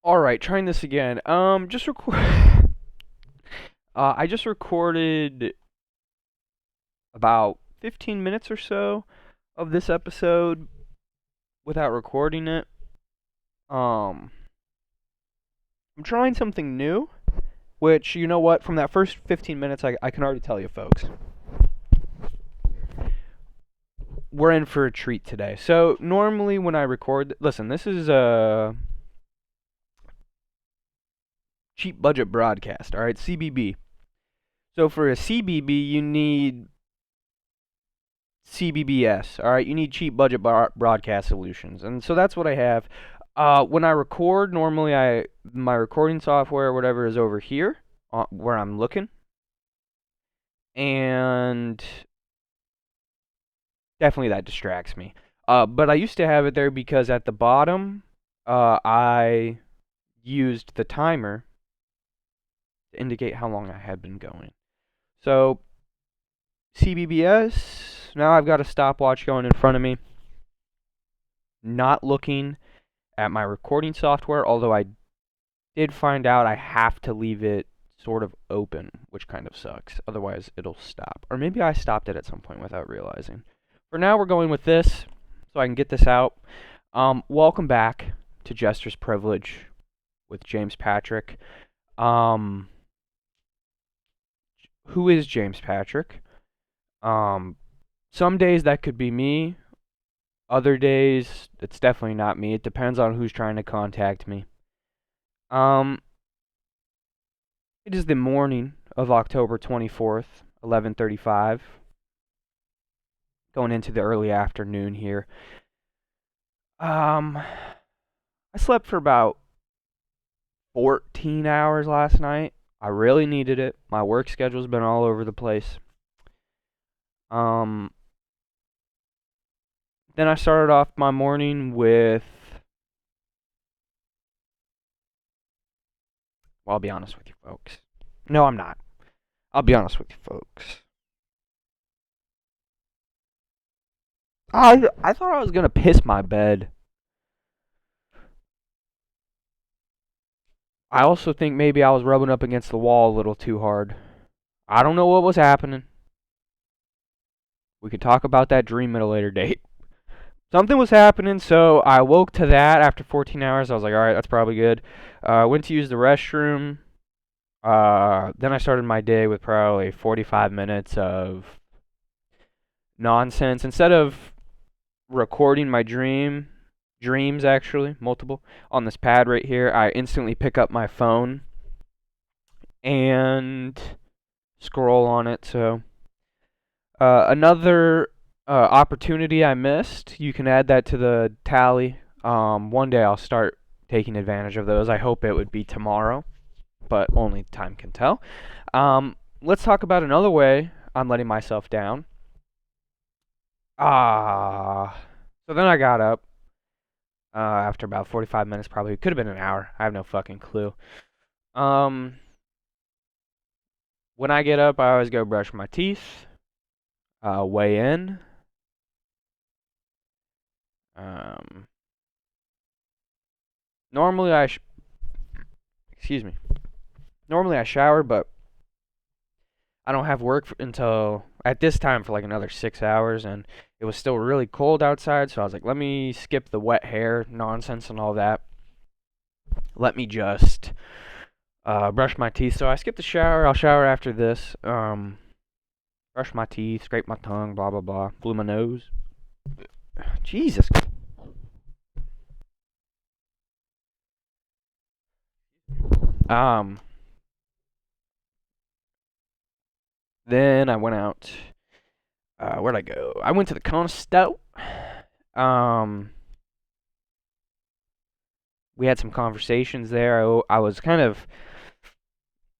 All right, trying this again. Just record. I just recorded about 15 minutes or so of this episode without recording it. Um, I'm trying something new, which you know what? From that first 15 minutes, I can already tell you, folks, we're in for a treat today. So normally when I record, listen, this is a cheap budget broadcast. All right, CBB. So for a CBB, you need CBBS. All right, you need cheap budget broadcast solutions, and so that's what I have. When I record, normally my recording software or whatever is over here where I'm looking, and definitely that distracts me. But I used to have it there because at the bottom, I used the timer to indicate how long I had been going. So CBBS. Now I've got a stopwatch going in front of me, not looking at my recording software, although I did find out I have to leave it sort of open, which kind of sucks. Otherwise, it'll stop. Or maybe I stopped it at some point without realizing. For now, we're going with this, so I can get this out. Welcome back to Jesters Privilege with James Patrick. Who is James Patrick? Some days that could be me. Other days, it's definitely not me. It depends on who's trying to contact me. It is the morning of October 24th, 11:35, going into the early afternoon here. I slept for about 14 hours last night. I really needed it. My work schedule's been all over the place. Um, then I started off my morning with, well, I'll be honest with you folks. No, I'm not. I'll be honest with you folks. I thought I was gonna piss my bed. I also think maybe I was rubbing up against the wall a little too hard. I don't know what was happening. We could talk about that dream at a later date. Something was happening, so I woke to that after 14 hours. I was like, alright, that's probably good. Went to use the restroom. Then I started my day with probably 45 minutes of nonsense. Instead of recording my dreams actually, multiple, on this pad right here, I instantly pick up my phone and scroll on it. So another opportunity I missed. You can add that to the tally. One day I'll start taking advantage of those. I hope it would be tomorrow, but only time can tell. Let's talk about another way I'm letting myself down. So then I got up after about 45 minutes, probably. It could have been an hour. I have no fucking clue. When I get up, I always go brush my teeth, weigh in. Normally excuse me. Normally I shower, but I don't have work until at this time for like another 6 hours, and it was still really cold outside, so I was like, let me skip the wet hair nonsense and all that. Let me just brush my teeth. So I skipped the shower. I'll shower after this. Brush my teeth, scrape my tongue, blah blah blah. Blew my nose. Jesus. Um. Then I went out. Where'd I go? I went to the Kona Stout. Um. We had some conversations there. I was kind of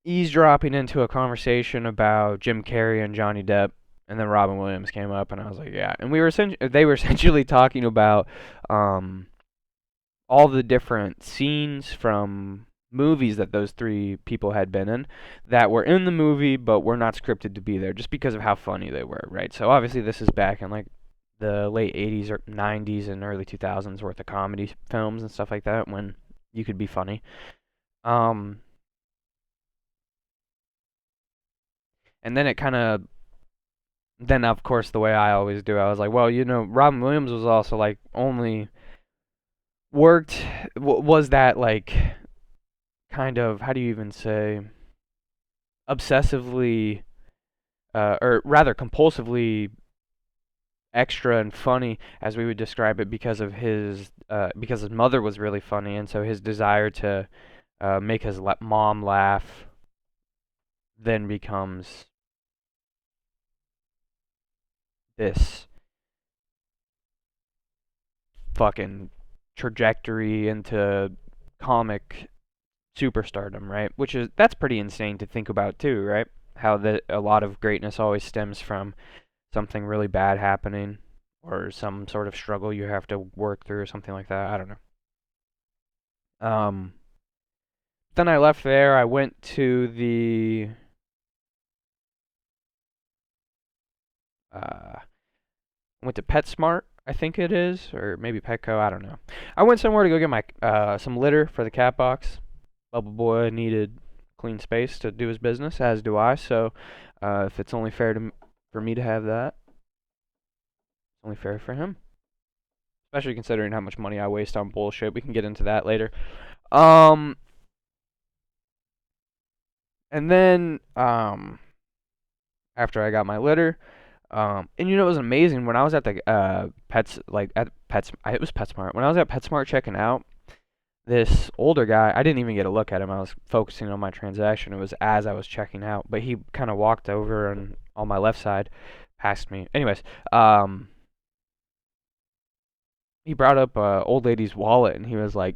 eavesdropping into a conversation about Jim Carrey and Johnny Depp, and then Robin Williams came up, and I was like, yeah. And they were essentially talking about all the different scenes from movies that those three people had been in that were in the movie but were not scripted to be there just because of how funny they were, right? So obviously this is back in like the late 80s or 90s and early 2000s worth of comedy films and stuff like that when you could be funny. Um, and then it kind of, then of course the way I always do, I was like, well, Robin Williams was also like only worked, was that like kind of, how do you even say, obsessively, or rather compulsively extra and funny, as we would describe it, because his mother was really funny, and so his desire to make his mom laugh then becomes this fucking trajectory into comic superstardom, right? That's pretty insane to think about too, right? How a lot of greatness always stems from something really bad happening or some sort of struggle you have to work through or something like that. I don't know. Then I left there. I went to the PetSmart, I think it is, or maybe Petco. I don't know. I went somewhere to go get my some litter for the cat box. Bubble Boy needed clean space to do his business, as do I. So, if it's only fair for me to have that, it's only fair for him. Especially considering how much money I waste on bullshit. We can get into that later. And then after I got my litter, and it was amazing when I was at the it was PetSmart. When I was at PetSmart checking out, this older guy, I didn't even get a look at him. I was focusing on my transaction. It was as I was checking out, but he kind of walked over and on my left side, past me. Anyways, he brought up a old lady's wallet, and he was like,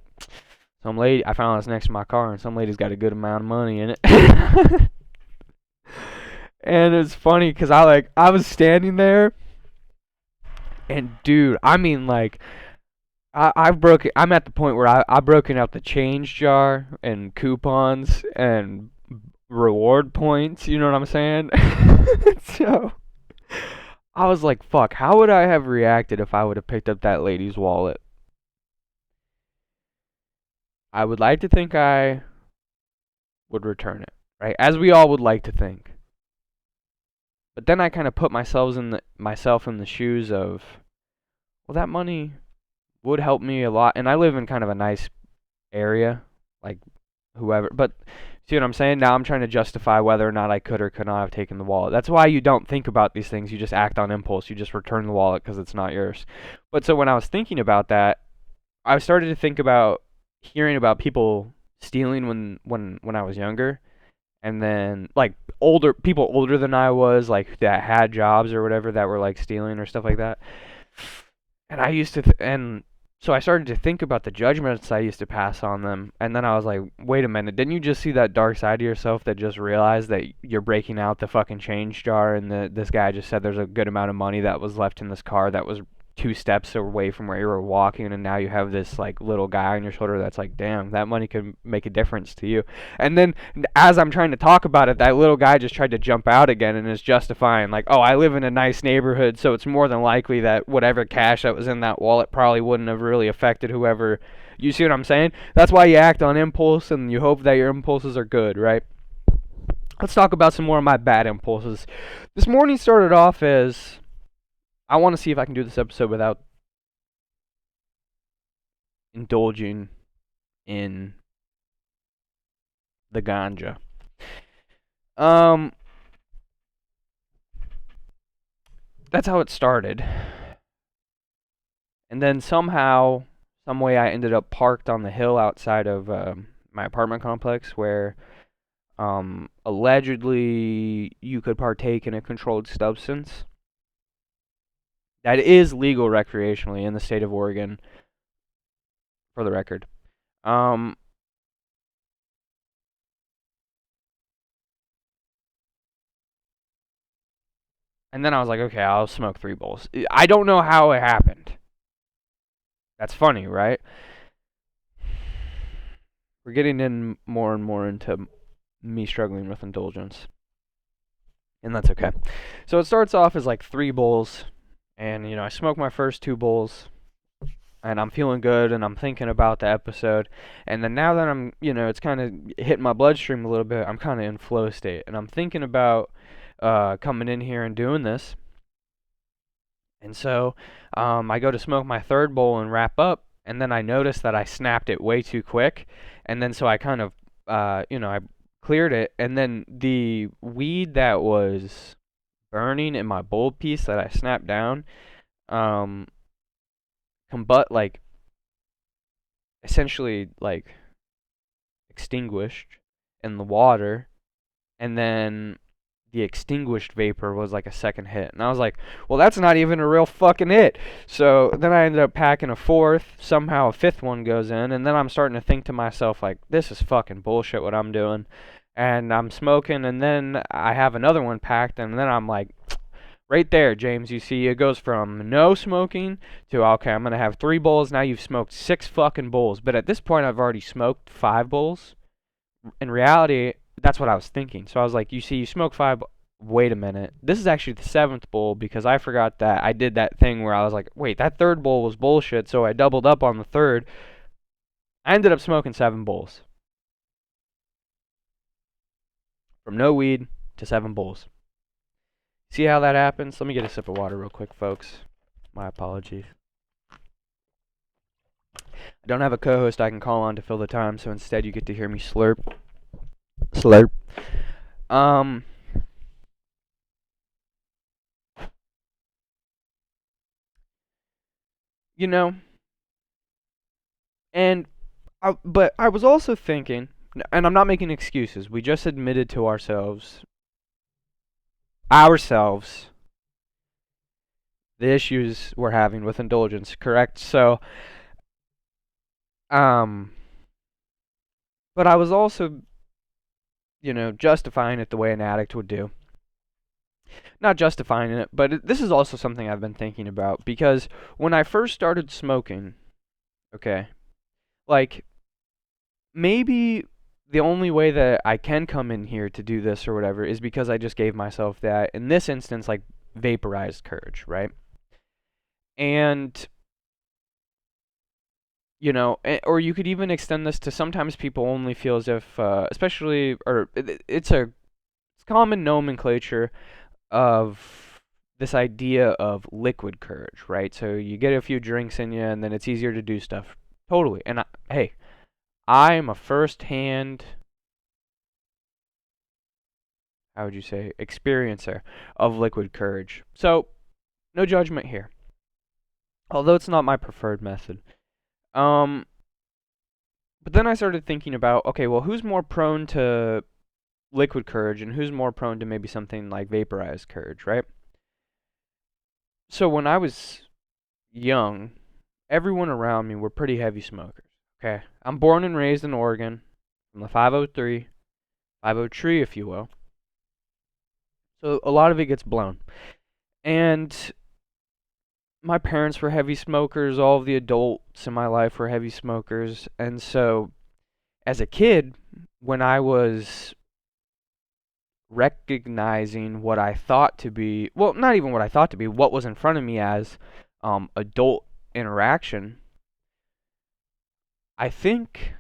"Some lady, I found this next to my car, and some lady's got a good amount of money in it." And it's funny because I was standing there, and dude, I mean like I'm at the point where I've broken out the change jar and coupons and reward points. You know what I'm saying? So I was like, fuck, how would I have reacted if I would have picked up that lady's wallet? I would like to think I would return it, right? As we all would like to think. But then I kind of put myself in the shoes of, well, that money would help me a lot, and I live in kind of a nice area, like whoever. But see what I'm saying? Now I'm trying to justify whether or not I could or could not have taken the wallet. That's why you don't think about these things. You just act on impulse. You just return the wallet because it's not yours. But so when I was thinking about that, I started to think about hearing about people stealing when I was younger, and then like people older than I was, like that had jobs or whatever, that were like stealing or stuff like that. And I used to and so I started to think about the judgments I used to pass on them, and then I was like, wait a minute, didn't you just see that dark side of yourself that just realized that you're breaking out the fucking change jar, and this guy just said there's a good amount of money that was left in this car that was 2 steps away from where you were walking, and now you have this like little guy on your shoulder that's like, damn, that money could make a difference to you. And then as I'm trying to talk about it, that little guy just tried to jump out again and is justifying like, oh, I live in a nice neighborhood, so it's more than likely that whatever cash that was in that wallet probably wouldn't have really affected whoever. You see what I'm saying? That's why you act on impulse, and you hope that your impulses are good, right? Let's talk about some more of my bad impulses. This morning started off as, I want to see if I can do this episode without indulging in the ganja. That's how it started. And then somehow, some way, I ended up parked on the hill outside of my apartment complex where allegedly you could partake in a controlled substance that is legal recreationally in the state of Oregon, for the record. And then I was like, okay, I'll smoke 3 bowls. I don't know how it happened. That's funny, right? We're getting in more and more into me struggling with indulgence. And that's okay. So it starts off as like 3 bowls. And, I smoke my first 2 bowls. and I'm feeling good, and I'm thinking about the episode. And then now that I'm, it's kind of hitting my bloodstream a little bit, I'm kind of in flow state, and I'm thinking about coming in here and doing this. And so I go to smoke my third bowl and wrap up, and then I notice that I snapped it way too quick, and then so I kind of, I cleared it, and then the weed that was burning in my bowl piece that I snapped down, um, like essentially like extinguished in the water, and then the extinguished vapor was like a second hit. And I was like, well, that's not even a real fucking hit. So then I ended up packing a fourth. Somehow a fifth one goes in. And then I'm starting to think to myself, like, this is fucking bullshit what I'm doing. And I'm smoking. And then I have another one packed. And then I'm like, right there, James, you see, it goes from no smoking to, okay, I'm going to have 3 bowls. Now you've smoked 6 fucking bowls. But at this point, I've already smoked 5 bowls. In reality, that's what I was thinking. So I was like, you see, you smoke 5. Wait a minute. This is actually the 7th bowl because I forgot that I did that thing where I was like, wait, that third bowl was bullshit. So I doubled up on the third. I ended up smoking 7 bowls. From no weed to 7 bowls. See how that happens? Let me get a sip of water real quick, folks. My apologies. I don't have a co-host I can call on to fill the time, so instead you get to hear me slurp. Slurp. You know, but I was also thinking, and I'm not making excuses, we just admitted to ourselves, the issues we're having with indulgence, correct? So, but I was also, justifying it the way an addict would do. Not justifying it, but this is also something I've been thinking about, because when I first started smoking, okay, like, maybe the only way that I can come in here to do this or whatever is because I just gave myself that, in this instance, like, vaporized courage, right? And, or you could even extend this to sometimes people only feel as if, especially, or it's common nomenclature of this idea of liquid courage, right? So you get a few drinks in you, and then it's easier to do stuff. Totally. And hey, I'm a first-hand, how would you say, experiencer of liquid courage. So, no judgment here. Although it's not my preferred method. But then I started thinking about, okay, well, who's more prone to liquid courage and who's more prone to maybe something like vaporized courage, right? So when I was young, everyone around me were pretty heavy smokers, okay? I'm born and raised in Oregon, from the 503 tree, if you will. So a lot of it gets blown. And my parents were heavy smokers. All of the adults in my life were heavy smokers. And so as a kid, when I was recognizing what I thought to be, well, not even what I thought to be, what was in front of me as adult interaction, I think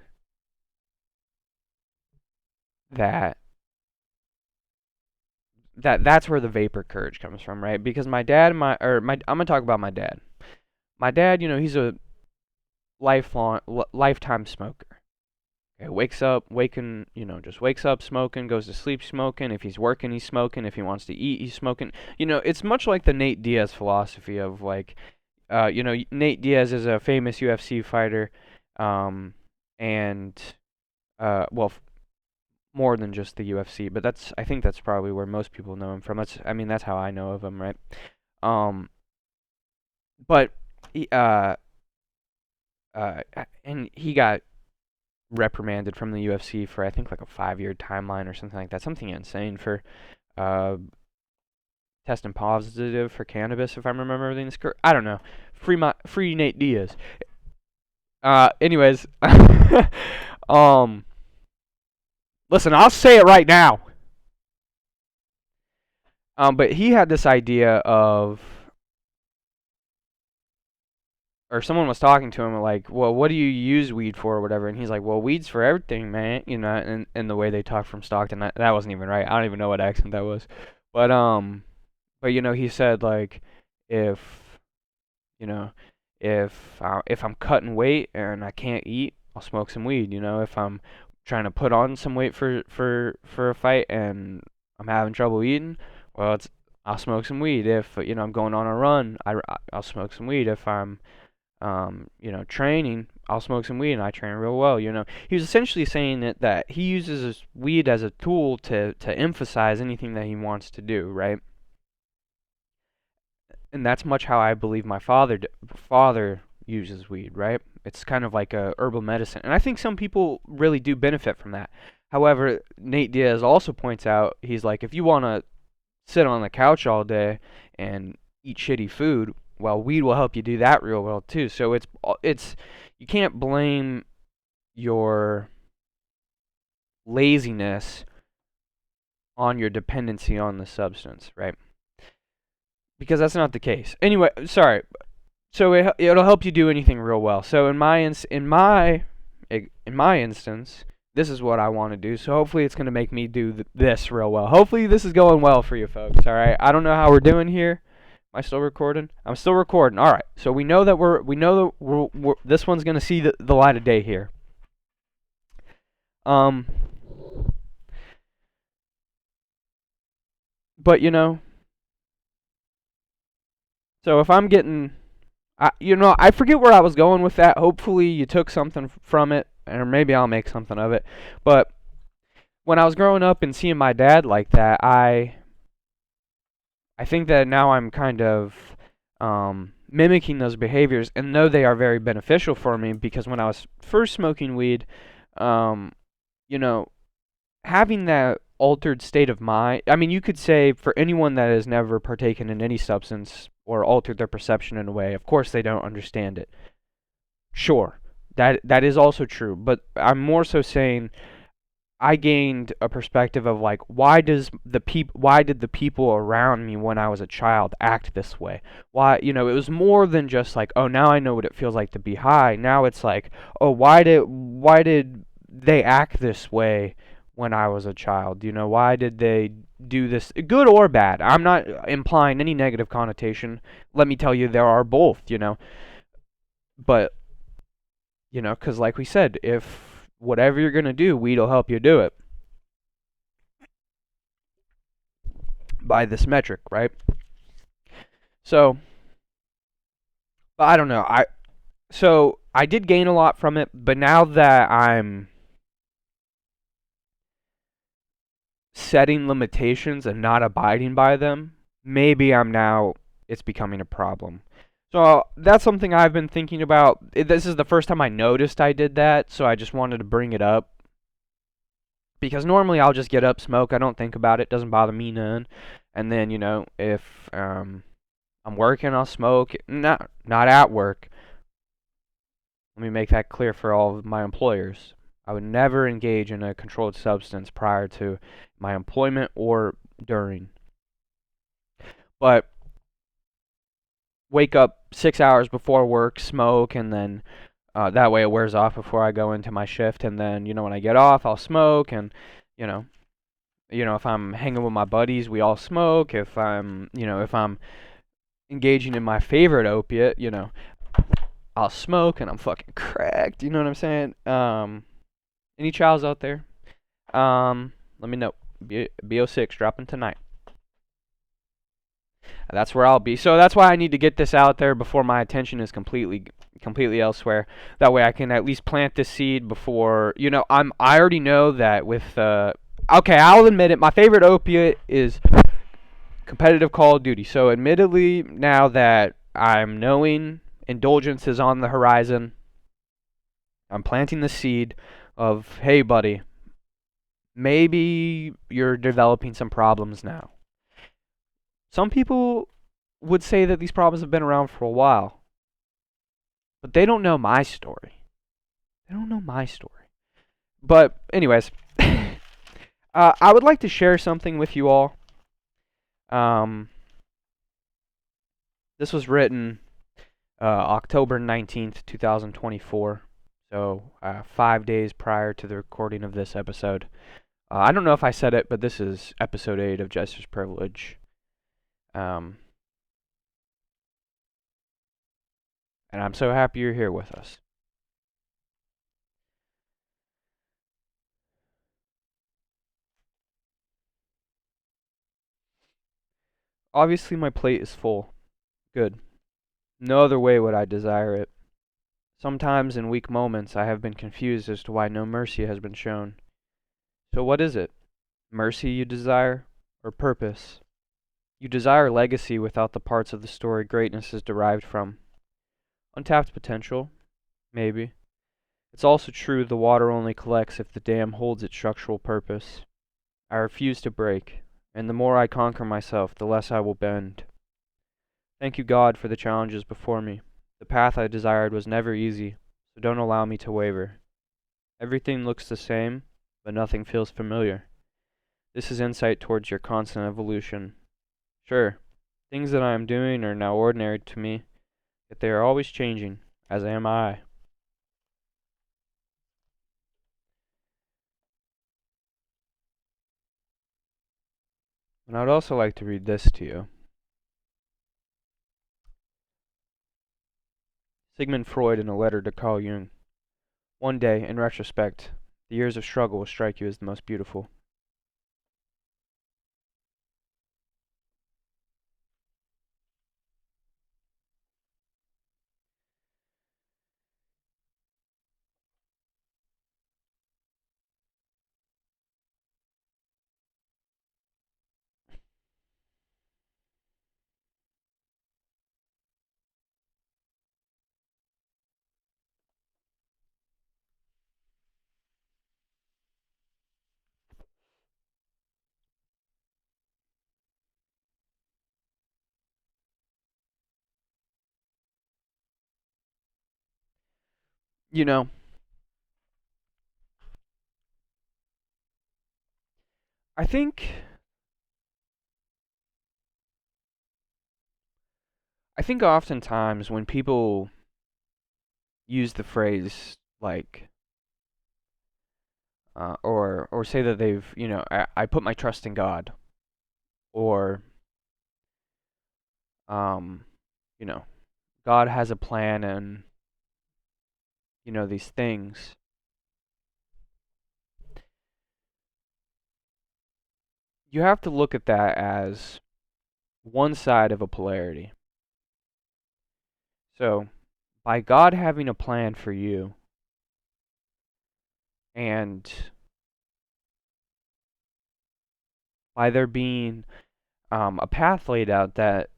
that that's where the vapor courage comes from, right? Because my dad, I'm gonna talk about my dad. My dad, he's a lifetime smoker. Okay, just wakes up smoking, goes to sleep smoking. If he's working, he's smoking. If he wants to eat, he's smoking. It's much like the Nate Diaz philosophy of like, Nate Diaz is a famous UFC fighter, and well, more than just the UFC, but I think that's probably where most people know him from. That's how I know of him, right? But he, and he got reprimanded from the UFC for I think like a 5-year timeline or something like that, something insane for testing positive for cannabis, if I'm remembering everything correct. I don't know. Free Nate Diaz. Anyways, listen, I'll say it right now. But he had this idea of or someone was talking to him like, well, what do you use weed for or whatever? And he's like, well, weed's for everything, man. You know, and the way they talk from Stockton, that wasn't even right. I don't even know what accent that was. But you know, he said like, if you know, if I'm cutting weight and I can't eat, I'll smoke some weed. You know, if I'm trying to put on some weight for a fight and I'm having trouble eating, well, I'll smoke some weed. If you know I'm going on a run, I'll smoke some weed. If I'm you know, training, I'll smoke some weed and I train real well, you know. He was essentially saying that he uses his weed as a tool to emphasize anything that he wants to do, right? And that's much how I believe my father uses weed, right? It's kind of like a herbal medicine. And I think some people really do benefit from that. However, Nate Diaz also points out, he's like, if you want to sit on the couch all day and eat shitty food, well, weed will help you do that real well too. So it's you can't blame your laziness on your dependency on the substance, right? Because that's not the case. Anyway, sorry. So it'll help you do anything real well. So in my instance, this is what I want to do. So hopefully it's going to make me do this real well. Hopefully this is going well for you folks, all right? I don't know how we're doing here. Am I still recording? I'm still recording. All right. So we know that we're this one's going to see the light of day here. But you know, so if I'm getting I forget where I was going with that. Hopefully you took something from it, or maybe I'll make something of it. But when I was growing up and seeing my dad like that, I think that now I'm kind of mimicking those behaviors, and know they are very beneficial for me, because when I was first smoking weed, you know, having that altered state of mind, I mean, you could say for anyone that has never partaken in any substance or altered their perception in a way, of course they don't understand it. Sure, that is also true, but I'm more so saying I gained a perspective of like, why did the people around me when I was a child act this way? Why, you know, it was more than just like, oh, now I know what it feels like to be high. Now it's like, oh, why did they act this way when I was a child? You know, why did they do this, good or bad? I'm not implying any negative connotation. Let me tell you, there are both, you know. But, you know, because like we said, if whatever you're going to do, weed will help you do it by this metric, right? So, but I don't know. I did gain a lot from it, but now that I'm setting limitations and not abiding by them, maybe it's becoming a problem. So that's something I've been thinking about. This is the first time I noticed I did that, so I just wanted to bring it up. Because normally I'll just get up, smoke, I don't think about it, doesn't bother me none. And then, you know, if I'm working, I'll smoke. Not at work. Let me make that clear for all of my employers. I would never engage in a controlled substance prior to my employment or during. But wake up 6 hours before work, smoke, and then that way it wears off before I go into my shift. And then, you know, when I get off, I'll smoke. And, you know, if I'm hanging with my buddies, we all smoke. If I'm engaging in my favorite opiate, you know, I'll smoke, and I'm fucking cracked. You know what I'm saying? Any chows out there? Let me know. BO6 dropping tonight. That's where I'll be. So that's why I need to get this out there before my attention is completely elsewhere. That way I can at least plant this seed before, you know, I already know that with okay, I'll admit it. My favorite opiate is competitive Call of Duty. So admittedly, now that I'm knowing indulgence is on the horizon, I'm planting the seed of, hey buddy, maybe you're developing some problems now. Some people would say that these problems have been around for a while, but they don't know my story. They don't know my story. But anyways, I would like to share something with you all. This was written October 19th, 2024. So, 5 days prior to the recording of this episode. I don't know if I said it, but this is episode 8 of Jesters Privilege. And I'm so happy you're here with us. Obviously, my plate is full. Good. No other way would I desire it. Sometimes in weak moments I have been confused as to why no mercy has been shown. So what is it? Mercy you desire, or purpose? You desire legacy without the parts of the story greatness is derived from. Untapped potential? Maybe. It's also true the water only collects if the dam holds its structural purpose. I refuse to break, and the more I conquer myself, the less I will bend. Thank you, God, for the challenges before me. The path I desired was never easy, so don't allow me to waver. Everything looks the same, but nothing feels familiar. This is insight towards your constant evolution. Sure, things that I am doing are now ordinary to me, yet they are always changing, as am I. And I would also like to read this to you. Sigmund Freud in a letter to Carl Jung. One day, in retrospect, the years of struggle will strike you as the most beautiful. You know, I think oftentimes when people use the phrase like or say that they've, I put my trust in God, or um you know, God has a plan, and these things, you have to look at that as one side of a polarity. So, by God having a plan for you, and by there being a path laid out that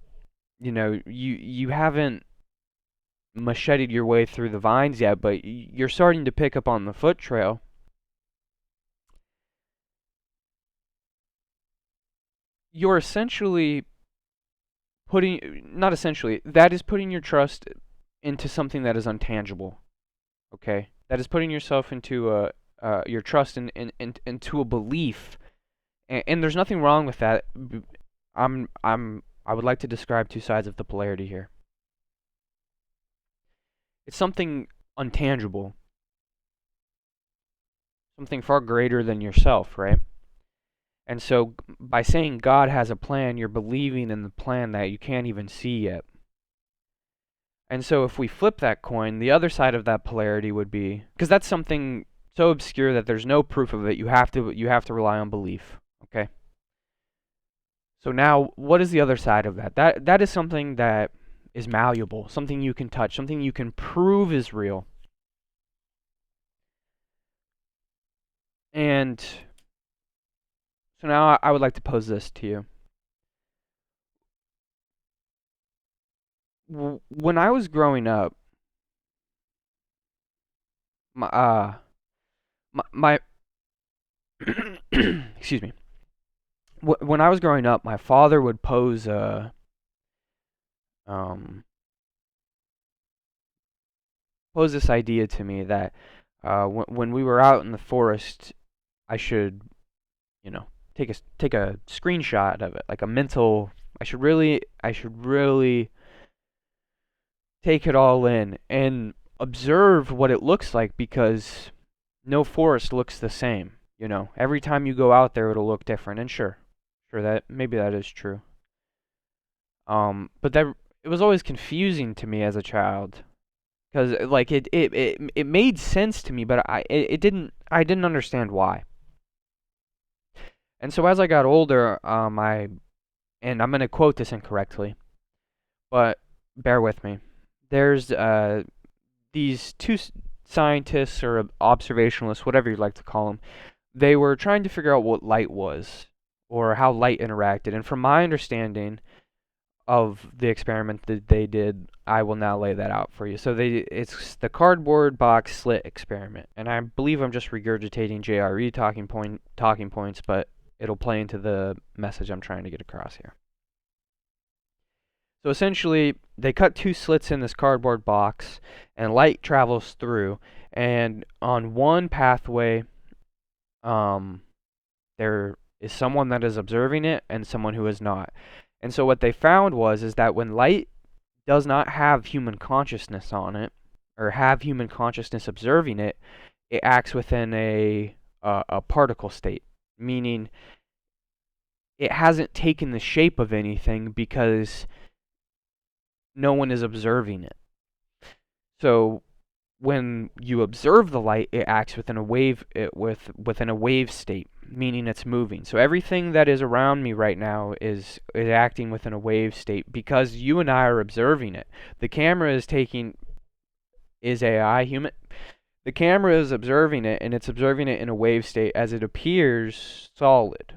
you haven't macheted your way through the vines yet, but you're starting to pick up on the foot trail. You're essentially not essentially, that is putting your trust into something that is untangible. Okay, that is putting yourself into your trust into a belief, and there's nothing wrong with that. I would like to describe two sides of the polarity here. It's something untangible, something far greater than yourself, right? And so by saying God has a plan, you're believing in the plan that you can't even see yet. And so if we flip that coin, the other side of that polarity would be, because that's something so obscure that there's no proof of it, you have to rely on belief, okay? So now what is the other side of that? That is something that is malleable, something you can touch, something you can prove is real. And so now I would like to pose this to you. When I was growing up, my my excuse me. When I was growing up, my father would um pose this idea to me that when we were out in the forest, I should, take a screenshot of it, like a mental. I should really take it all in and observe what it looks like, because no forest looks the same. Every time you go out there, it'll look different. And sure, that maybe that is true. But that it was always confusing to me as a child, because like it made sense to me, but I didn't understand why. And so as I got older, and I'm gonna quote this incorrectly, but bear with me. There's these two scientists or observationalists, whatever you'd like to call them. They were trying to figure out what light was, or how light interacted. And from my understanding of the experiment that they did, I will now lay that out for you. So it's the cardboard box slit experiment, and I believe I'm just regurgitating JRE talking points, but it'll play into the message I'm trying to get across here. So essentially, they cut two slits in this cardboard box, and light travels through. And on one pathway, there is someone that is observing it and someone who is not. And so what they found is that when light does not have human consciousness on it, or have human consciousness observing it, it acts within a particle state, meaning it hasn't taken the shape of anything because no one is observing it. So when you observe the light, it acts within a wave within a wave state, meaning it's moving. So everything that is around me right now is acting within a wave state because you and I are observing it. The camera is AI human? The camera is observing it, and it's observing it in a wave state as it appears solid.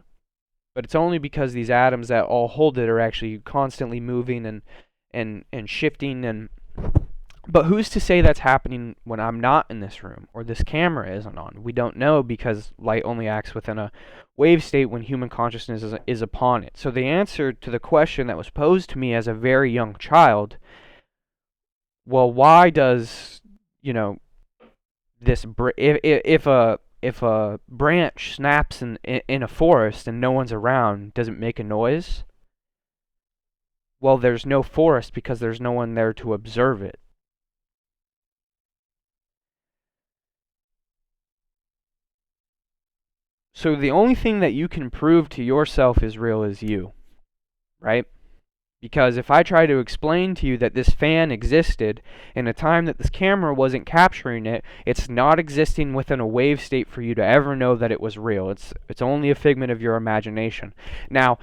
But it's only because these atoms that all hold it are actually constantly moving and shifting. But who's to say that's happening when I'm not in this room or this camera isn't on? We don't know, because light only acts within a wave state when human consciousness is upon it. So the answer to the question that was posed to me as a very young child, well, why does, this if a branch snaps in a forest and no one's around, does it make a noise? Well, there's no forest because there's no one there to observe it. So the only thing that you can prove to yourself is real is you, right? Because if I try to explain to you that this fan existed in a time that this camera wasn't capturing it, it's not existing within a wave state for you to ever know that it was real. It's only a figment of your imagination. Now,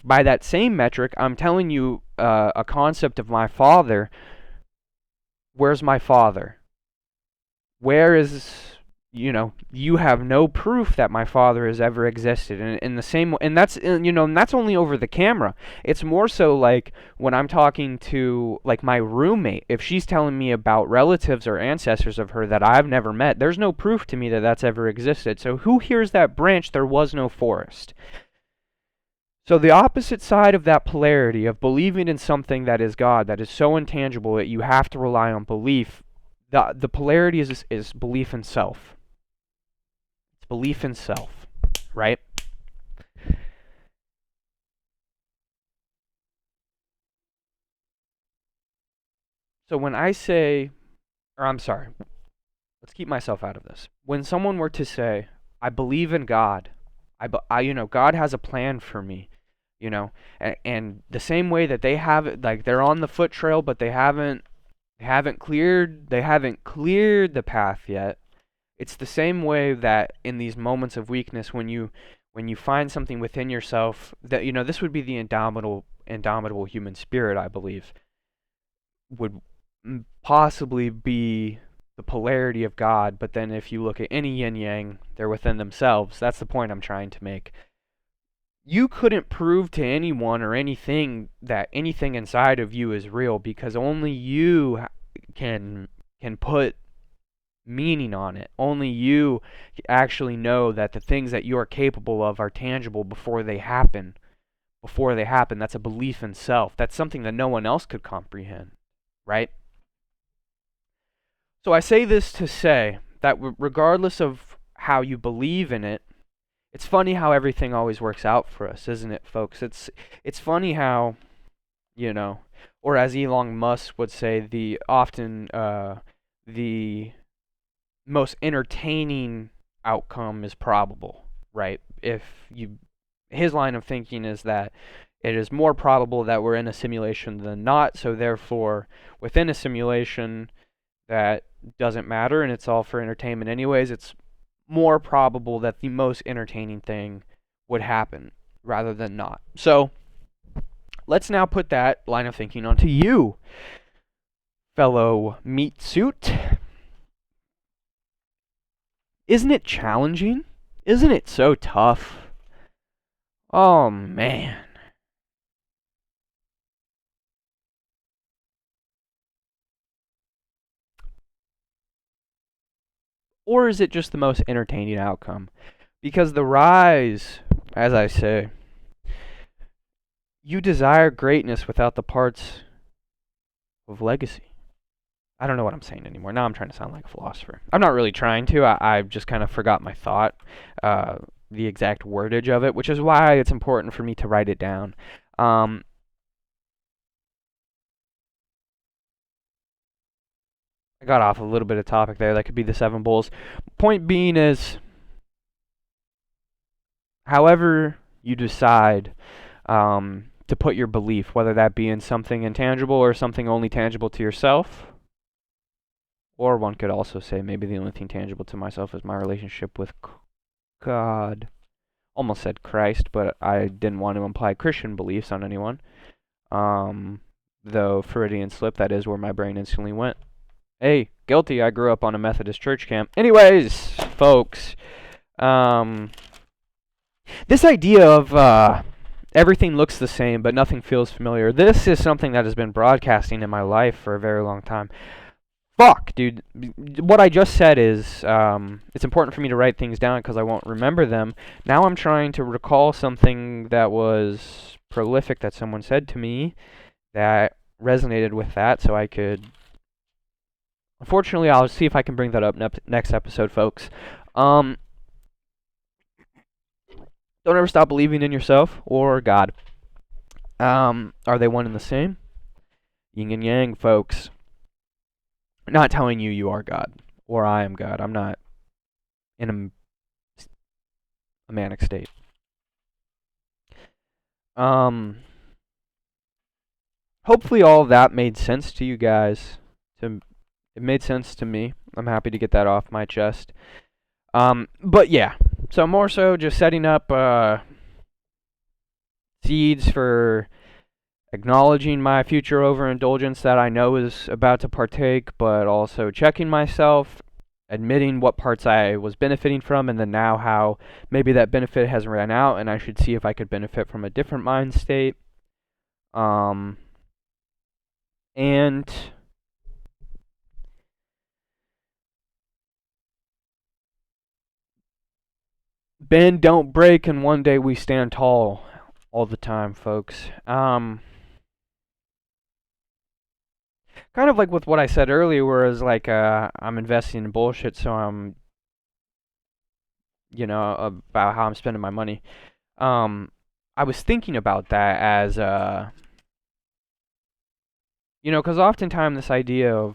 by that same metric, I'm telling you a concept of my father. Where's my father? Where is... you have no proof that my father has ever existed. And in the same, and that's only over the camera. It's more so like when I'm talking to like my roommate, if she's telling me about relatives or ancestors of her that I've never met, there's no proof to me that that's ever existed. So who hears that branch? There was no forest. So the opposite side of that polarity of believing in something that is God, that is so intangible that you have to rely on belief, the polarity is belief in self. Belief in self, right? So when I say, or I'm sorry, let's keep myself out of this. When someone were to say, I believe in God, God has a plan for me, and the same way that they have it, like they're on the foot trail, but they haven't cleared the path yet. It's the same way that in these moments of weakness, when you find something within yourself that, this would be the indomitable human spirit, I believe, would possibly be the polarity of God. But then if you look at any yin yang, they're within themselves. That's the point I'm trying to make. You couldn't prove to anyone or anything that anything inside of you is real, because only you can put meaning on it. Only you actually know that the things that you are capable of are tangible before they happen. That's a belief in self. That's something that no one else could comprehend, right? So I say this to say that regardless of how you believe in it, it's funny how everything always works out for us, isn't it, folks? It's funny how, or or as Elon Musk would say, the most entertaining outcome is probable, right? His line of thinking is that it is more probable that we're in a simulation than not, so therefore, within a simulation, that doesn't matter and it's all for entertainment anyways. It's more probable that the most entertaining thing would happen rather than not. So, let's now put that line of thinking onto you, fellow meat suit. Isn't it challenging? Isn't it so tough? Oh, man. Or is it just the most entertaining outcome? Because the rise, as I say, you desire greatness without the parts of legacy. I don't know what I'm saying anymore. Now I'm trying to sound like a philosopher. I'm not really trying to. I've just kind of forgot my thought, the exact wordage of it, which is why it's important for me to write it down. I got off a little bit of topic there. That could be the seven bulls. Point being is, however you decide to put your belief, whether that be in something intangible or something only tangible to yourself, or one could also say maybe the only thing tangible to myself is my relationship with God. Almost said Christ, but I didn't want to imply Christian beliefs on anyone. Though Freudian slip, that is where my brain instantly went. Hey, guilty, I grew up on a Methodist church camp. Anyways, folks, this idea of everything looks the same, but nothing feels familiar, this is something that has been broadcasting in my life for a very long time. Fuck, dude. What I just said is, it's important for me to write things down because I won't remember them. Now I'm trying to recall something that was prolific that someone said to me that resonated with that, so I could... Unfortunately, I'll see if I can bring that up next episode, folks. Don't ever stop believing in yourself or God. Are they one and the same? Yin and yang, folks. Not telling you you are God or I am God. I'm not in a manic state. Hopefully all of that made sense to you guys. It made sense to me. I'm happy to get that off my chest. But yeah, so more so just setting up seeds for acknowledging my future overindulgence that I know is about to partake, but also checking myself, admitting what parts I was benefiting from, and then now how maybe that benefit has ran out, and I should see if I could benefit from a different mind state. And bend, don't break, and one day we stand tall all the time, folks. Kind of like with what I said earlier, whereas like I'm investing in bullshit, so I'm, about how I'm spending my money. I was thinking about that as because oftentimes this idea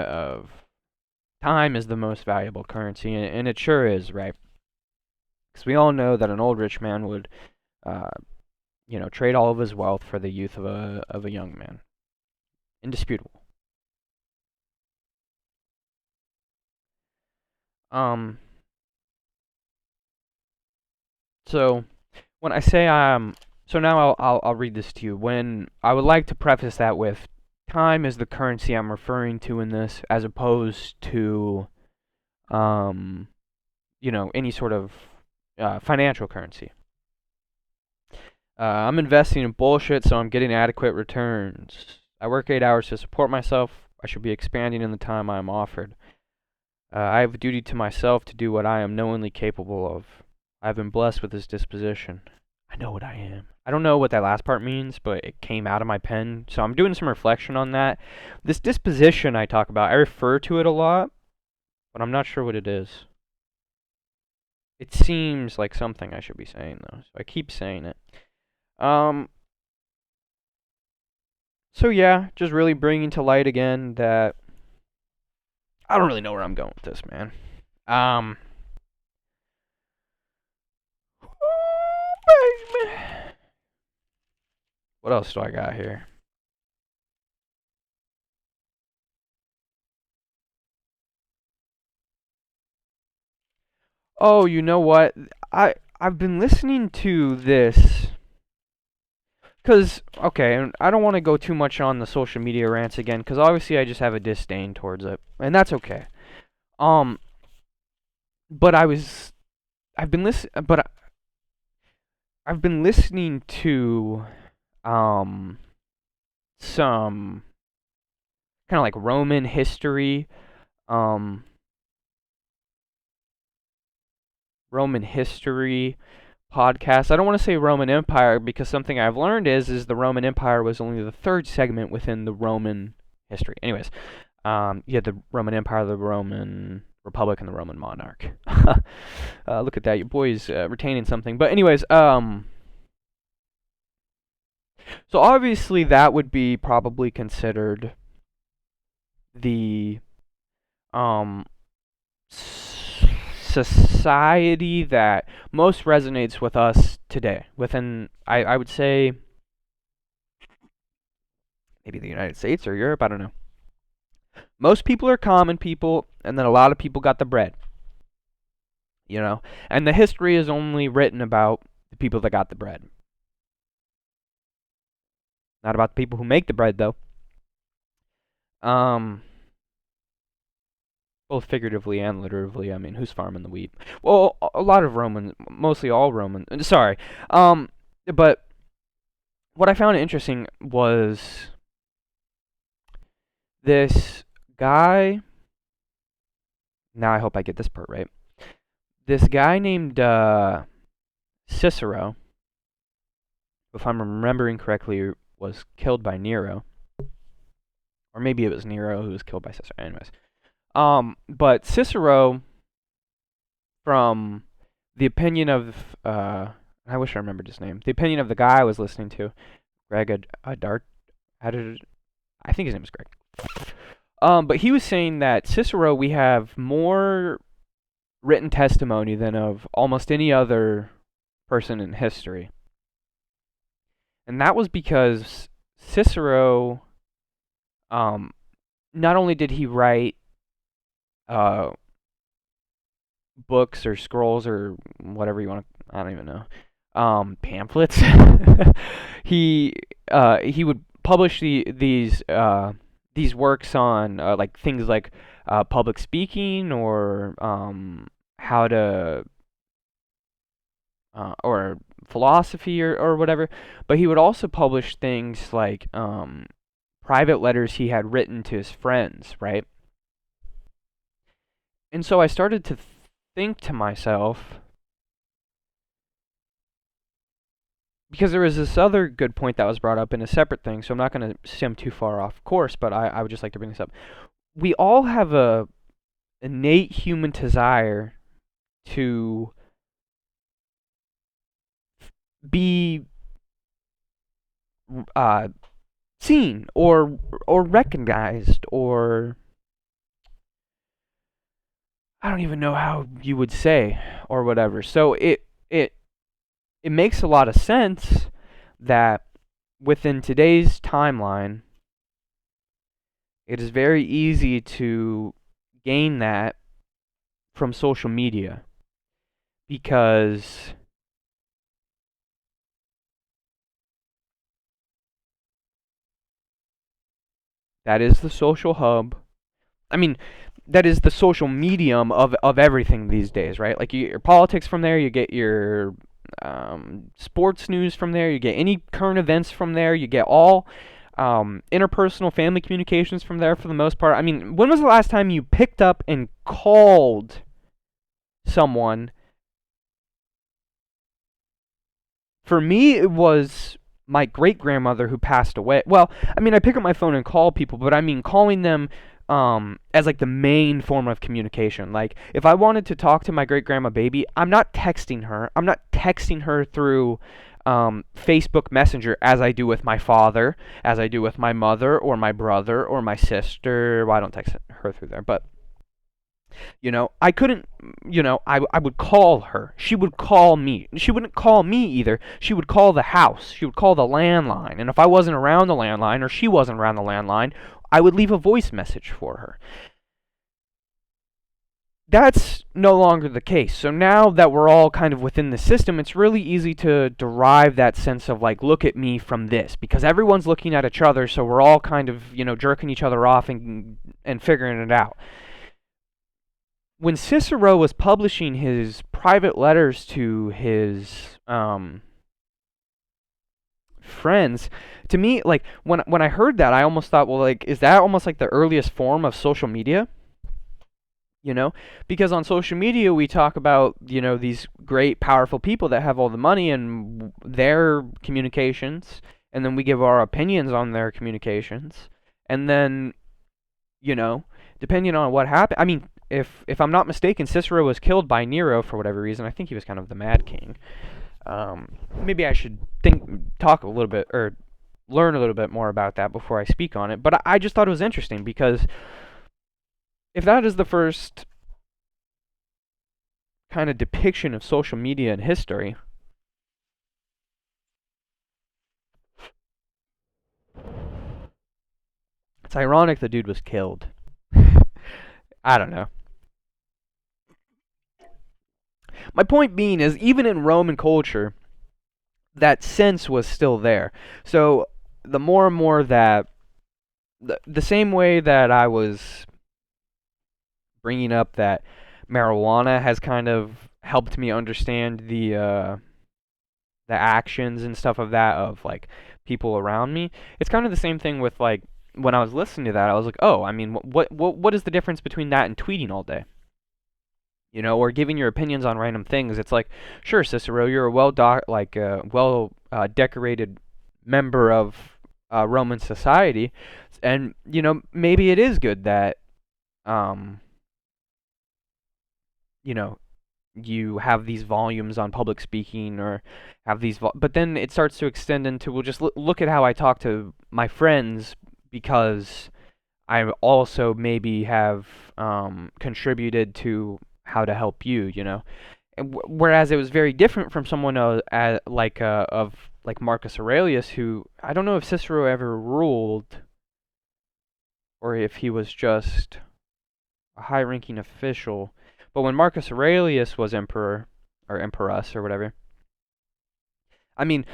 of time is the most valuable currency, and it sure is, right? Because we all know that an old rich man would, trade all of his wealth for the youth of a young man. Indisputable. So when I say so now I'll read this to you. When I would like to preface that with, time is the currency I'm referring to in this, as opposed to, any sort of financial currency. I'm investing in bullshit, so I'm getting adequate returns. I work 8 hours to support myself. I should be expanding in the time I am offered. I have a duty to myself to do what I am knowingly capable of. I have been blessed with this disposition. I know what I am. I don't know what that last part means, but it came out of my pen, so I'm doing some reflection on that. This disposition I talk about, I refer to it a lot, but I'm not sure what it is. It seems like something I should be saying, though, so I keep saying it. So yeah, just really bringing to light again that I don't really know where I'm going with this, man. Um, what else do I got here? Oh, you know what? I've been listening to this because okay, and I don't want to go too much on the social media rants again because obviously I just have a disdain towards it, and that's okay. Um, but I've been listening to um some kind of like Roman history, um Roman history podcast. I don't want to say Roman Empire because something I've learned is the Roman Empire was only the third segment within the Roman history. Anyways, you had the Roman Empire, the Roman Republic, and the Roman monarch. Look at that, your boy's retaining something. But anyways, so obviously that would be probably considered the um society that most resonates with us today. Within, I would say, maybe the United States or Europe, I don't know. Most people are common people, and then a lot of people got the bread, you know? And the history is only written about the people that got the bread. Not about the people who make the bread, though. Um, Both figuratively and literally. I mean, who's farming the wheat? Well, a lot of Romans, mostly all Roman. Sorry. But what I found interesting was this guy. Now I hope I get this part right. This guy named Cicero, if I'm remembering correctly, was killed by Nero, or maybe it was Nero who was killed by Cicero. Anyways, but Cicero, from the opinion of I wish I remembered his name. The opinion of the guy I was listening to, Greg Adart. I think his name is Greg. But he was saying that Cicero, we have more written testimony than of almost any other person in history. And that was because Cicero, not only did he write books or scrolls or whatever you want to, I don't even know, pamphlets. He would publish these works on like things like public speaking or how to or philosophy or whatever, but he would also publish things like private letters he had written to his friends, right? And so I started to think to myself, because there was this other good point that was brought up in a separate thing, so I'm not going to sim too far off course, but I would just like to bring this up. We all have a innate human desire to be seen or recognized, or I don't even know how you would say, or whatever. So it makes a lot of sense that within today's timeline, it is very easy to gain that from social media, because that is the social hub. I mean, that is the social medium of everything these days, right? Like you get your politics from there, you get your sports news from there, you get any current events from there, you get all interpersonal family communications from there for the most part. I mean, when was the last time you picked up and called someone? For me, it was my great grandmother who passed away. Well, I mean, I pick up my phone and call people, but I mean calling them as like the main form of communication. Like if I wanted to talk to my great grandma baby, I'm not texting her. I'm not texting her through Facebook Messenger as I do with my father, as I do with my mother or my brother or my sister. Well, I don't text her through there, but I couldn't, I would call her. She would call me. She wouldn't call me either. She would call the house. She would call the landline. And if I wasn't around the landline or she wasn't around the landline, I would leave a voice message for her. That's no longer the case. So now that we're all kind of within the system, it's really easy to derive that sense of like, look at me from this, because everyone's looking at each other, so we're all kind of, jerking each other off and figuring it out. When Cicero was publishing his private letters to his friends, to me, like when I heard that, I almost thought, well, like, is that almost like the earliest form of social media? Because on social media we talk about, these great powerful people that have all the money and their communications, and then we give our opinions on their communications, and then, depending on what happened, I mean, if I'm not mistaken, Cicero was killed by Nero for whatever reason. I think he was kind of the Mad King. Maybe I should talk a little bit, or learn a little bit more about that before I speak on it, but I just thought it was interesting, because if that is the first kind of depiction of social media in history, it's ironic the dude was killed. I don't know. My point being is, even in Roman culture, that sense was still there. So the more and more that, the same way that I was bringing up that marijuana has kind of helped me understand the actions and stuff of that, of like people around me. It's kind of the same thing with, like, when I was listening to that, I was like, oh, I mean, what is the difference between that and tweeting all day? Or giving your opinions on random things. It's like, sure, Cicero, you're a well decorated member of Roman society, and maybe it is good that you know you have these volumes on public speaking, or have these but then it starts to extend into, well, just look at how I talk to my friends, because I also maybe have contributed to how to help you. And whereas it was very different from someone of like Marcus Aurelius, who, I don't know if Cicero ever ruled, or if he was just a high-ranking official. But when Marcus Aurelius was emperor, or empress, or whatever, I mean,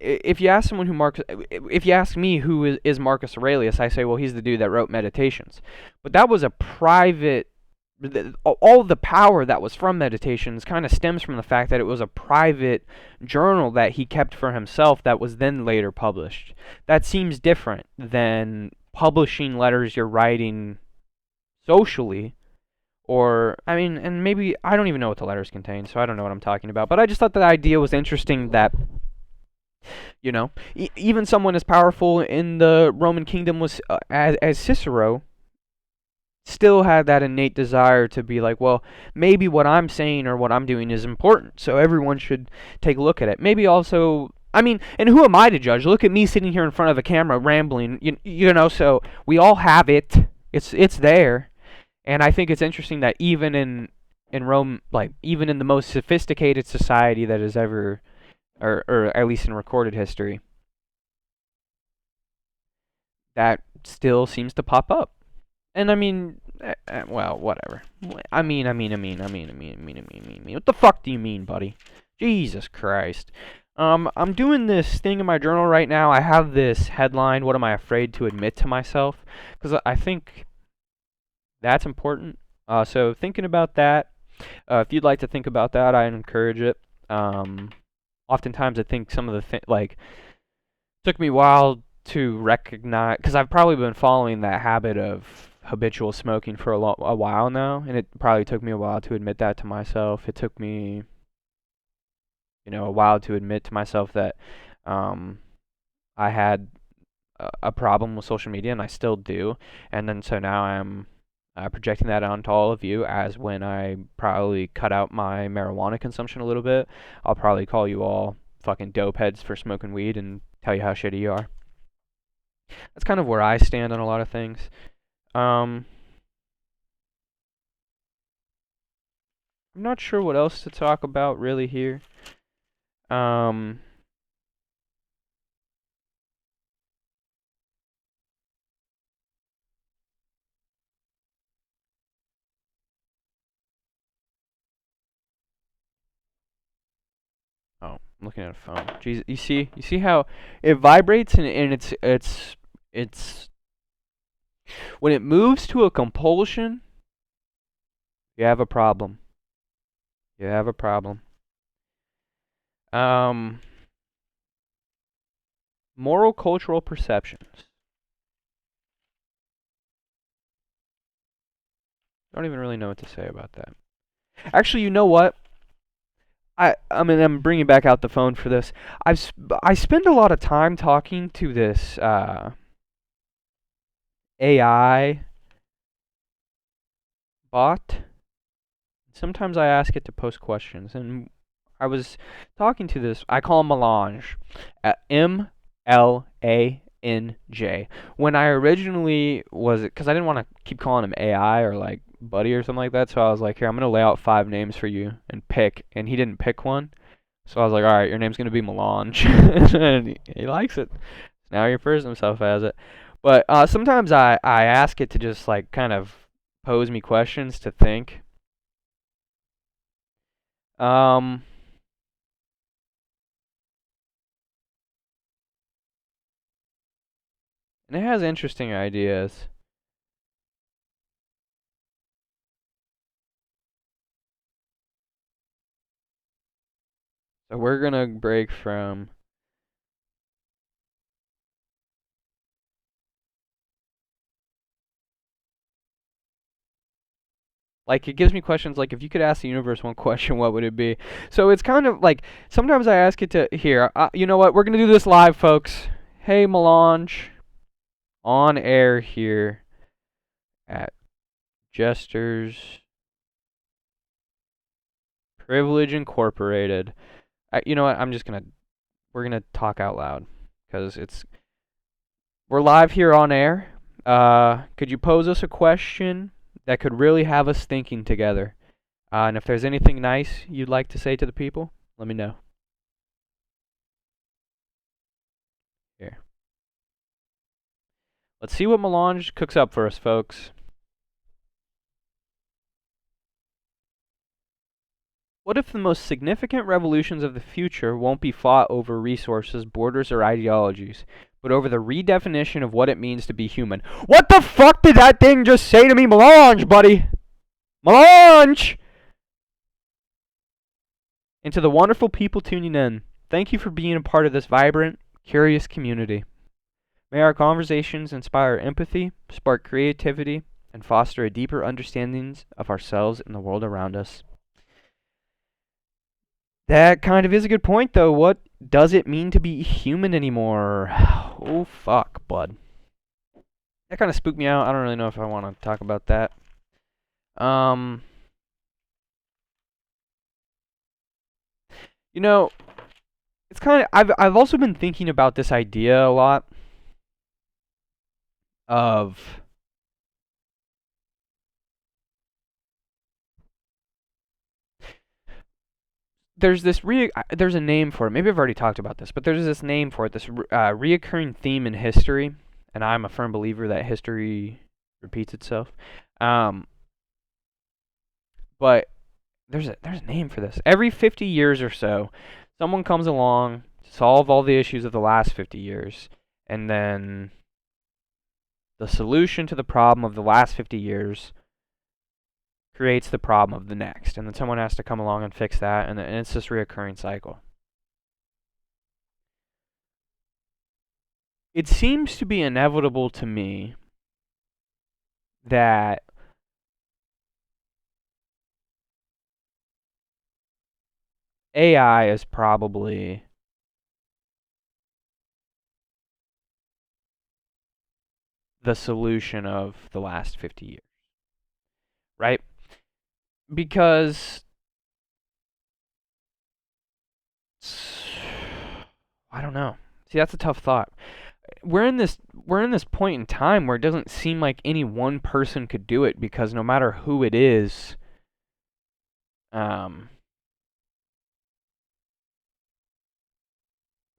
if you ask someone if you ask me who is Marcus Aurelius, I say, well, he's the dude that wrote Meditations. But that was a private, all the power that was from Meditations kind of stems from the fact that it was a private journal that he kept for himself, that was then later published. That seems different than publishing letters you're writing socially. Or, I mean, and maybe, I don't even know what the letters contain, so I don't know what I'm talking about. But I just thought the idea was interesting that, even someone as powerful in the Roman kingdom was as Cicero, still had that innate desire to be like, well, maybe what I'm saying or what I'm doing is important, so everyone should take a look at it. Maybe also, I mean, and who am I to judge? Look at me sitting here in front of a camera rambling, so we all have it. It's there. And I think it's interesting that even in Rome, like, even in the most sophisticated society that has ever, or at least in recorded history, that still seems to pop up. And I mean, well, whatever. I mean. What the fuck do you mean, buddy? Jesus Christ. I'm doing this thing in my journal right now. I have this headline, "What am I afraid to admit to myself?" Because I think that's important. So thinking about that, if you'd like to think about that, I encourage it. Oftentimes I think some of the like, took me a while to recognize, because I've probably been following that habit of habitual smoking for a while now, and it probably took me a while to admit that to myself. It took me, a while to admit to myself that I had a problem with social media, and I still do. And then so now I'm projecting that onto all of you as when I probably cut out my marijuana consumption a little bit, I'll probably call you all fucking dope heads for smoking weed and tell you how shitty you are. That's kind of where I stand on a lot of things. I'm not sure what else to talk about really here. Oh, I'm looking at a phone. Jeez, you see how it vibrates and it's when it moves to a compulsion, you have a problem. You have a problem. Moral cultural perceptions. Don't even really know what to say about that. Actually, you know what? I mean, I'm bringing back out the phone for this. I spend a lot of time talking to this AI bot. Sometimes I ask it to post questions, and I was talking to this. I call him Melange, MLANJ. When I originally was, because I didn't want to keep calling him AI or like Buddy or something like that, so I was like, here, I'm gonna lay out 5 names for you and pick. And he didn't pick one, so I was like, all right, your name's gonna be Melange, and he likes it. Now he refers to himself as it. But sometimes I ask it to just like kind of pose me questions to think. Um, and it has interesting ideas. So we're gonna break from like it gives me questions like if you could ask the universe one question, what would it be? So it's kind of like sometimes I ask it to here. You know what? We're gonna do this live, folks. Hey, Melange, on air here at Jesters Privilege Incorporated. You know what? We're gonna talk out loud because we're live here on air. Could you pose us a question that could really have us thinking together? And if there's anything nice you'd like to say to the people, let me know. Here. Let's see what Melange cooks up for us, folks. What if the most significant revolutions of the future won't be fought over resources, borders, or ideologies, but over the redefinition of what it means to be human? What the fuck did that thing just say to me, Melange, buddy? Melange! And to the wonderful people tuning in, thank you for being a part of this vibrant, curious community. May our conversations inspire empathy, spark creativity, and foster a deeper understanding of ourselves and the world around us. That kind of is a good point, though. What does it mean to be human anymore? Oh, fuck, bud. That kind of spooked me out. I don't really know if I want to talk about that. You know, it's kind of I've also been thinking about this idea a lot of there's there's a name for it. Maybe I've already talked about this, but there's this name for it, this reoccurring theme in history, and I'm a firm believer that history repeats itself. Um, but there's a name for this. Every 50 years or so, someone comes along to solve all the issues of the last 50 years, and then the solution to the problem of the last 50 years creates the problem of the next, and then someone has to come along and fix that, and it's this reoccurring cycle. It seems to be inevitable to me that AI is probably the solution of the last 50 years. right? Because I don't know. See, that's a tough thought. We're in this point in time where it doesn't seem like any one person could do it because no matter who it is, um,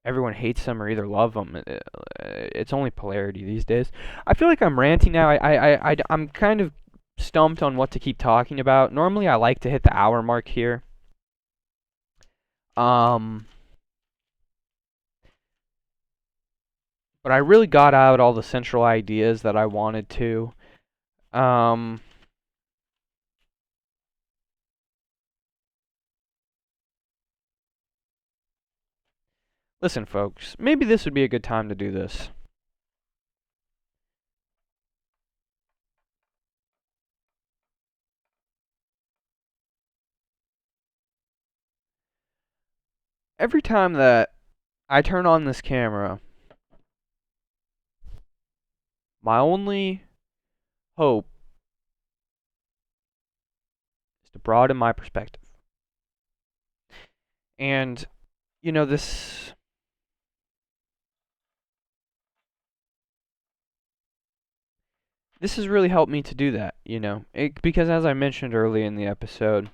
everyone hates them or either love them. It's only polarity these days. I feel like I'm ranting now. I'm kind of stumped on what to keep talking about. Normally, I like to hit the hour mark here. Um, but I really got out all the central ideas that I wanted to. Um, Listen, folks, maybe this would be a good time to do this. Every time that I turn on this camera, my only hope is to broaden my perspective. And, you know, this has really helped me to do that, because as I mentioned early in the episode,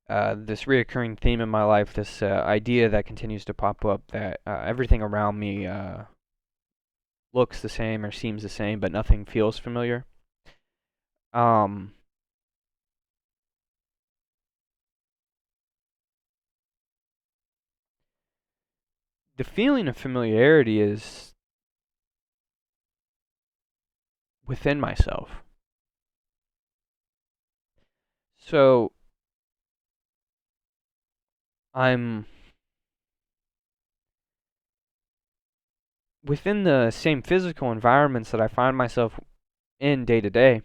this reoccurring theme in my life, this idea that continues to pop up that everything around me looks the same or seems the same, but nothing feels familiar. Um, the feeling of familiarity is within myself. So I'm within the same physical environments that I find myself in day to day,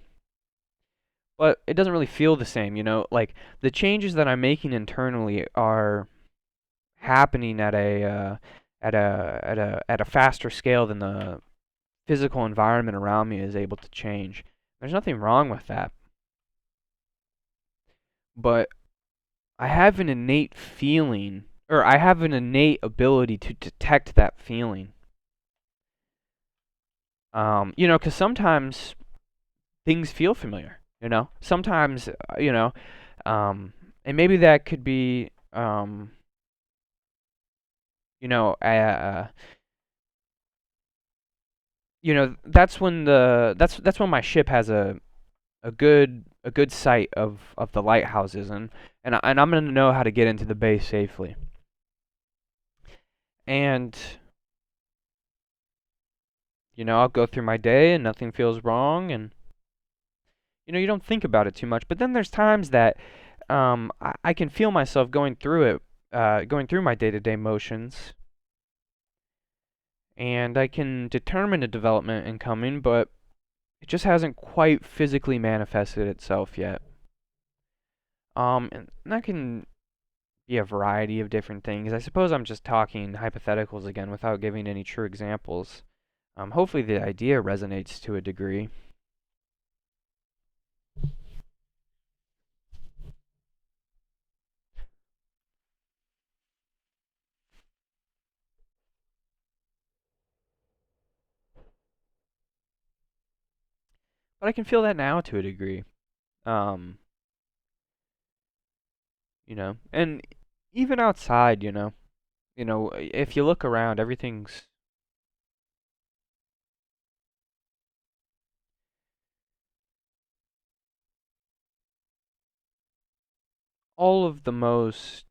but it doesn't really feel the same, Like the changes that I'm making internally are happening at a faster scale than the physical environment around me is able to change. There's nothing wrong with that, but I have an innate feeling, or I have an innate ability to detect that feeling. Because sometimes things feel familiar. Sometimes, and maybe that could be, you know, uh, that's when my ship has a good sight of the lighthouses, and I'm gonna know how to get into the bay safely. And I'll go through my day and nothing feels wrong, and you don't think about it too much. But then there's times that I can feel myself going through it, going through my day-to-day motions, and I can determine a development incoming, but it just hasn't quite physically manifested itself yet. And that can be a variety of different things. I suppose I'm just talking hypotheticals again without giving any true examples. Hopefully the idea resonates to a degree. But I can feel that now to a degree. Um, and even outside, if you look around, everything's all of the most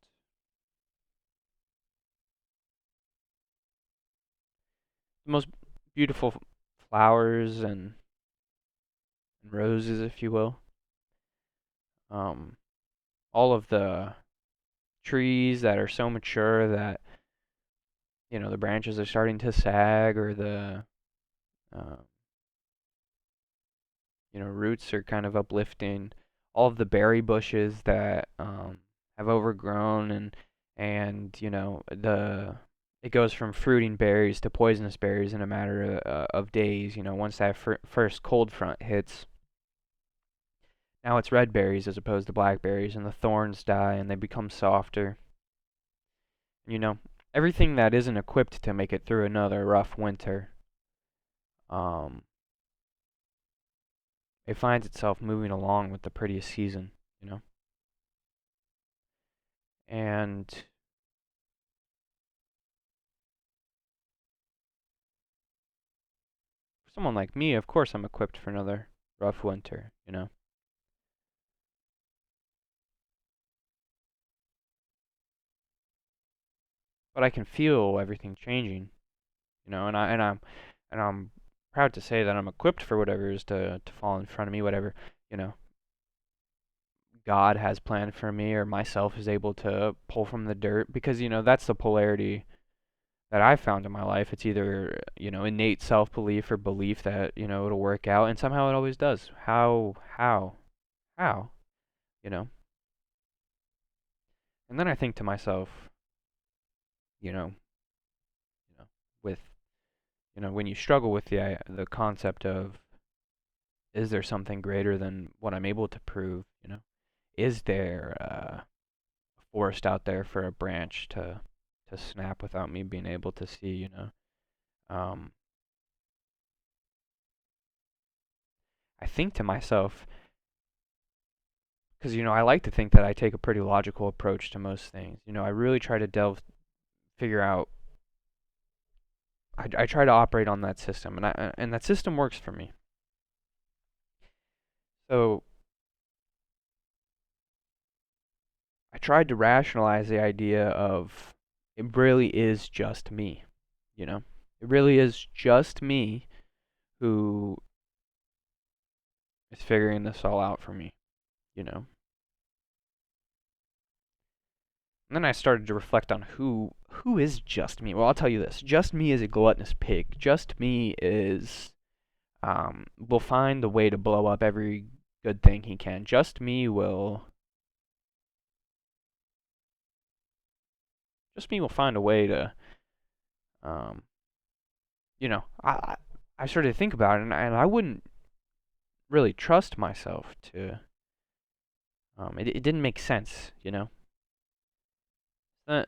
beautiful flowers and roses, if you will. Um, all of the trees that are so mature that the branches are starting to sag, or the uh, roots are kind of uplifting. All of the berry bushes that have overgrown, and the it goes from fruiting berries to poisonous berries in a matter of days. Once that first cold front hits. Now it's red berries as opposed to blackberries, and the thorns die and they become softer. You know, everything that isn't equipped to make it through another rough winter, um, it finds itself moving along with the prettiest season, you know? And for someone like me, of course I'm equipped for another rough winter, you know? But I can feel everything changing, you know, and I'm proud to say that I'm equipped for whatever is to fall in front of me, whatever, you know, God has planned for me or myself is able to pull from the dirt, because you know that's the polarity that I've found in my life. It's either, you know, innate self-belief or belief that, you know, it'll work out, and somehow it always does. How, you know? And then I think to myself, you know, you know, with, you know, when you struggle with the concept of, is there something greater than what I'm able to prove, you know? Is there a forest out there for a branch to snap without me being able to see, you know? Um, I think to myself, because, you know, I like to think that I take a pretty logical approach to most things. You know, I really try to figure out. I try to operate on that system, and that system works for me. So I tried to rationalize the idea of it really is just me. You know, it really is just me who is figuring this all out for me. You know. And then I started to reflect on who is just me. Well, I'll tell you this: just me is a gluttonous pig. Just me is will find the way to blow up every good thing he can. Just me will find a way to um you know, I started to think about it, and I wouldn't really trust myself to it didn't make sense, you know.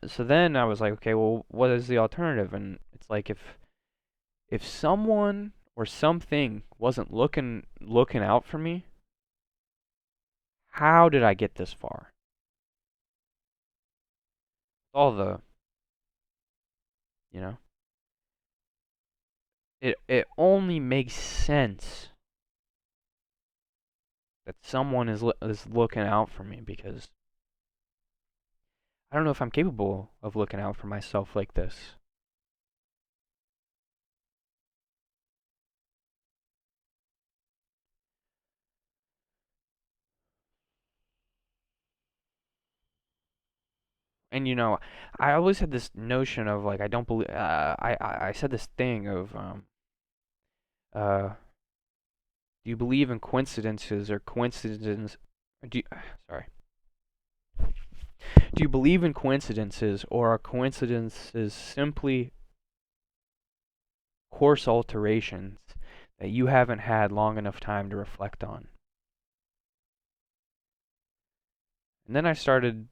So then I was like, okay, well, what is the alternative? And it's like if someone or something wasn't looking out for me, how did I get this far? All the, you know, it only makes sense that someone is looking out for me, because I don't know if I'm capable of looking out for myself like this. And you know, I always had this notion of like I don't believe. I said this thing of uh do you believe in coincidences or coincidence? Do you, sorry. Do you believe in coincidences, or are coincidences simply course alterations that you haven't had long enough time to reflect on? And then I started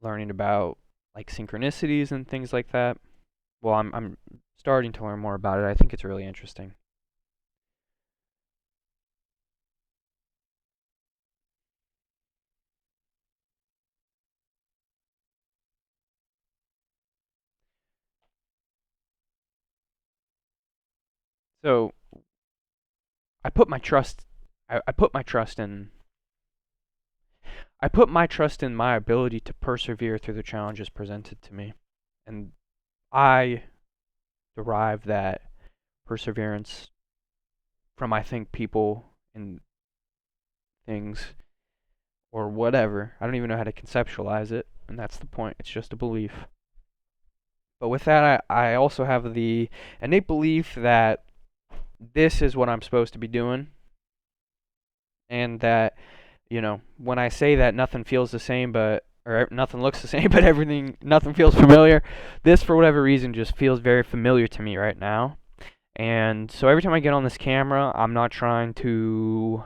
learning about like synchronicities and things like that. Well, I'm starting to learn more about it. I think it's really interesting. So I put my trust. I put my trust in. I put my trust in my ability to persevere through the challenges presented to me, and I derive that perseverance from, I think, people and things or whatever. I don't even know how to conceptualize it, and that's the point. It's just a belief. But with that, I also have the innate belief that this is what I'm supposed to be doing, and that, you know, when I say that nothing feels the same, or nothing looks the same, but nothing feels familiar, this, for whatever reason, just feels very familiar to me right now. And so every time I get on this camera, I'm not trying to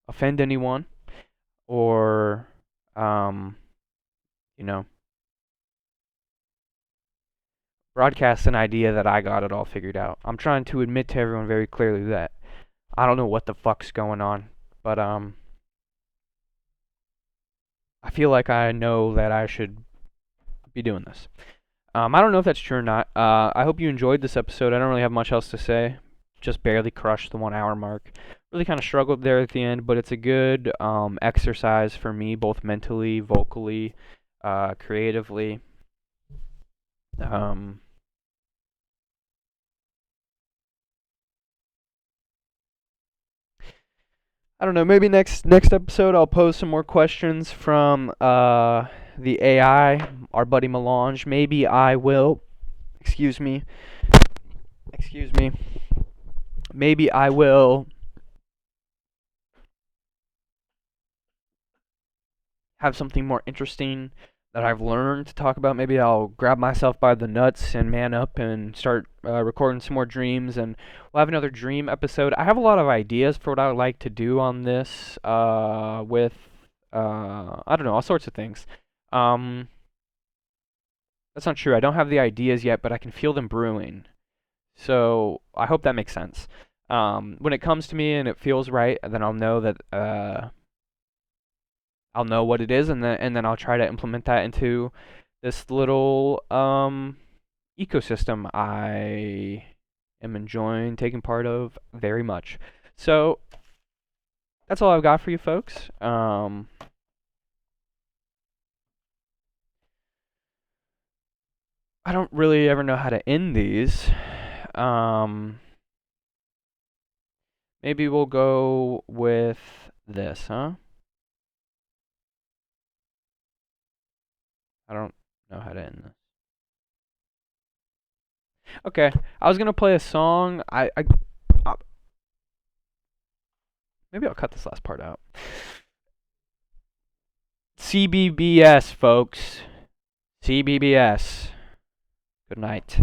offend anyone or you know, broadcast an idea that I got it all figured out. I'm trying to admit to everyone very clearly that I don't know what the fuck's going on, but I feel like I know that I should be doing this. I don't know if that's true or not. I hope you enjoyed this episode. I don't really have much else to say. Just barely crushed the 1 hour mark. Really kind of struggled there at the end, but it's a good exercise for me, both mentally, vocally, creatively. I don't know. Maybe next episode I'll pose some more questions from the AI, our buddy Melange. Maybe I will. Excuse me. Excuse me. Maybe I will have something more interesting that I've learned to talk about. Maybe I'll grab myself by the nuts and man up and start recording some more dreams, and we'll have another dream episode. I have a lot of ideas for what I would like to do on this with, I don't know, all sorts of things. Um, that's not true. I don't have the ideas yet, but I can feel them brewing. So I hope that makes sense. When it comes to me and it feels right, then I'll know that I'll know what it is, and then I'll try to implement that into this little ecosystem I am enjoying taking part of very much. So that's all I've got for you folks. I don't really ever know how to end these. Maybe we'll go with this, huh? I don't know how to end this. Okay, I was gonna play a song. Maybe I'll cut this last part out. CBBS, folks. CBBS. Good night.